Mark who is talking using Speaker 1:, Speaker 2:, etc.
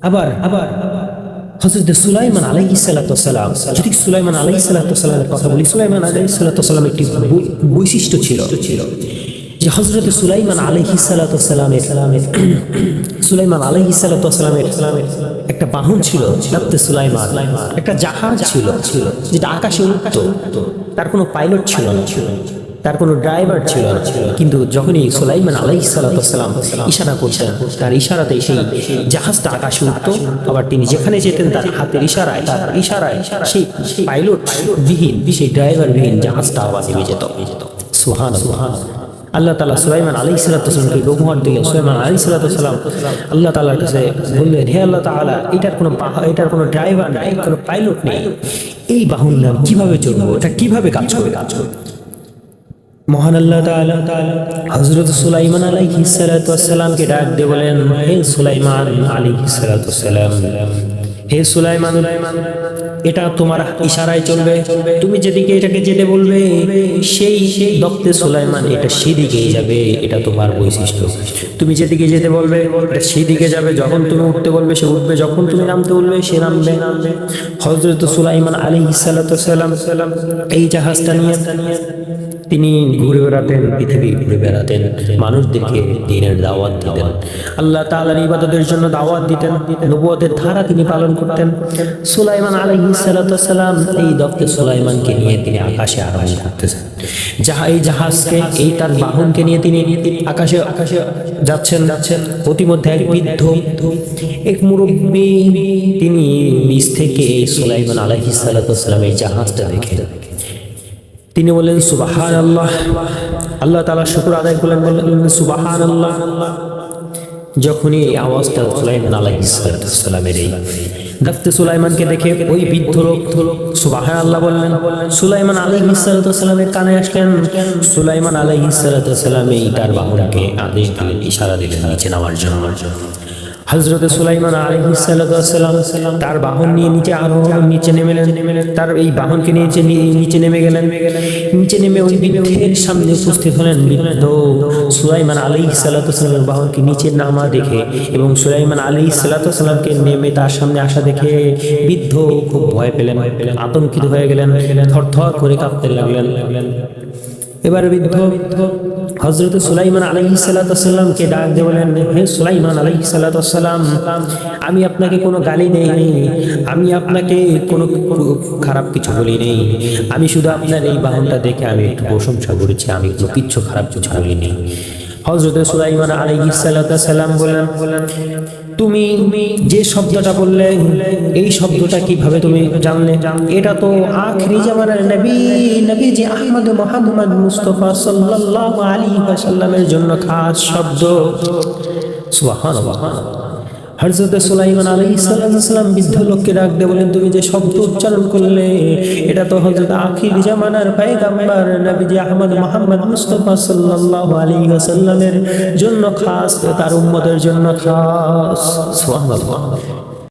Speaker 1: আবার আবার হযরত সুলাইমান আলাইহিস সালাতু ওয়াস সালাম, যদি সুলাইমান আলাইহিস সালাতু ওয়াস সালামের কথা বলি, সুলাইমান আলাইহিস সালাতু ওয়াস সালামের একটি বৈশিষ্ট্য ছিল যে হযরত সুলাইমান আলাইহিস সালাতু ওয়াস সালামের সুলাইমান আলাইহিস সালাতু ওয়াস সালামের একটা বাহন ছিল, নাবতে সুলাইমান, একটা জাহাজ ছিল যেটা আকাশে উড়তো। তার কোনো পাইলট ছিল না, তার কোনো ড্রাইভার ছিল না, কিন্তু যখনই সুলাইমান আলাইহিস সালাতু ওয়াস সালাম ইশারা করতেন, তার ইশারাতেই সেই জাহাজটা আকাশে উঠতো। আবার তিনি যেখানে যেতেন তার হাতের ইশারায়, তার ইশারায় সেই পাইলট বিহীন, সেই ড্রাইভার বিহীন জাহাজটা আবার নেমে যেত। সুবহানাল্লাহ। আল্লাহ তাআলা সুলাইমান আলাইহিস সালাতু ওয়াস সালামকে উপহার দিলেন। সুলাইমান আলাইহিস সালাতু ওয়াস সালাম আল্লাহ তাআলার কাছে বললেন, হে আল্লাহ তাআলা, এটার কোনো ড্রাইভার নাই, কোনো পাইলট নেই, এই বাহন কিভাবে চলবো, এটা কিভাবে কাজ করবে? মহান আল্লাহ তাআলা হযরত সুলাইমান আলাইহিস সালাতু ওয়াস সালামকে ডাক দিয়ে বলেন, হে সুলাইমান আলাইহিস সালাতু ওয়াস সালাম, হে সুলাইমান, এটা তোমার ইশারায় চলবে। তুমি যেদিকে এটাকে যেতে বলবে সেই দক্তে সুলাইমান এটা সেদিকেই যাবে। এটা তোমার বৈশিষ্ট্য। তুমি যেদিকে যেতে বলবে এটা সেদিকে যাবে। যখন তুমি উঠতে বলবে সে উঠবে, যখন তুমি নামতে বলবে সে নামবে। হযরত সুলাইমান আলাইহিস সালাতু ওয়াস সালাম এই জাহাজটা নিয়ে তিনি ঘুরে বেড়াতেন, পৃথিবী ঘুরে বেড়াতেন, মানুষদেরকে দ্বীনের দাওয়াত দিতেন, আল্লাহ তাআলার ইবাদতের জন্য দাওয়াত দিতেন, নবুয়তের ধারা তিনি পালন করতেন। সুলাইমান আলাইহিস সালাতু ওয়াস সালাম এই দক্তে সুলাইমানকে নিয়ে তিনি আকাশে আরোহণ করতেছেন। এই জাহাজকে, এই তার বাহনকে নিয়ে তিনি আকাশে যাচ্ছেন। প্রতিমধ্যে এক বৃদ্ধ, এক মুরব্বী, তিনি নিচ থেকে সুলাইমান আলাইহিস সালাতু ওয়াস সালাম এই জাহাজটা দেখে তিনি বললেন সুবহানাল্লাহ। আল্লাহ তাআলা শুকর আদায় করলেন, বললেন সুবহানাল্লাহ। যখনই এই আওয়াজটা সুলাইমান আলাইহিস সালামের এই দক্তে সুলাইমানকে দেখে ওই বৃদ্ধ লোক সুবহানাল্লাহ বললেন। সুলাইমান আলাইহিস সালামের কানে আসলেন। সুলাইমান আলাইহিস সালাম এই তার বাহনকে আদেশ দিলেন, ইশারা দিলেন নিচে নামার জন্য। হযরত সুলাইমান আলাইহিস সালাম তার বাহন নিয়ে নিচে নেমেলেন। তার এই বাহনকে নিয়ে নিচে নেমে গেলেন। নিচে নেমে ওই বৃদ্ধের সামনে উপস্থিত হলেন। বৃদ্ধ সুলাইমান আলাইহিস সালামের বাহনকে নিচে নামা দেখে এবং সুলাইমান আলাইহিস সালামকে নেমে তার সামনে আসা দেখে বৃদ্ধ খুব ভয় পেলেন, আতঙ্কিত হয়ে গেলেন, থরথর করে কাঁপতে লাগলেন। এবার বৃদ্ধ হযরত সুলাইমান আলাইহিস সালামকে ডাক দিয়ে বলেন, হে সুলাইমান আলাইহিস সালাম, আমি আপনাকে কোনো গালি দেই, আমি আপনাকে কোনো খারাপ কিছু বলি নেই, আমি শুধু আপনার এই বাহনটা দেখে আমি একটু প্রশংসা করেছি, আমি কিচ্ছু খারাপ কিছু বলিনি। হযরত সুলাইমান আলাইহিস সালাম বলেন, তুমি যে শব্দটা বললে এই শব্দটা কিভাবে তুমি জানলে? এটা তো আখিরি জামানার নবীজি আহমদ মুহাম্মদ মুস্তাফা সাল্লাল্লাহু আলাইহি ওয়াসাল্লামের জন্য খাস শব্দ। সুবহানাল্লাহ। হযরত সুলাইমান আলাইহিস সালাম বৃদ্ধ লোককে ডাক দিয়ে বলেন, তুমি যে শব্দ উচ্চারণ করলে এটা তো হযরত আখিরি জামানার পয়গম্বর নবীজি আহমদ মুহাম্মদ মুস্তাফা সাল্লাল্লাহু আলাইহি ওয়াসাল্লামের জন্য খাস, তার উম্মতের জন্য খাস। সুবহানাল্লাহ।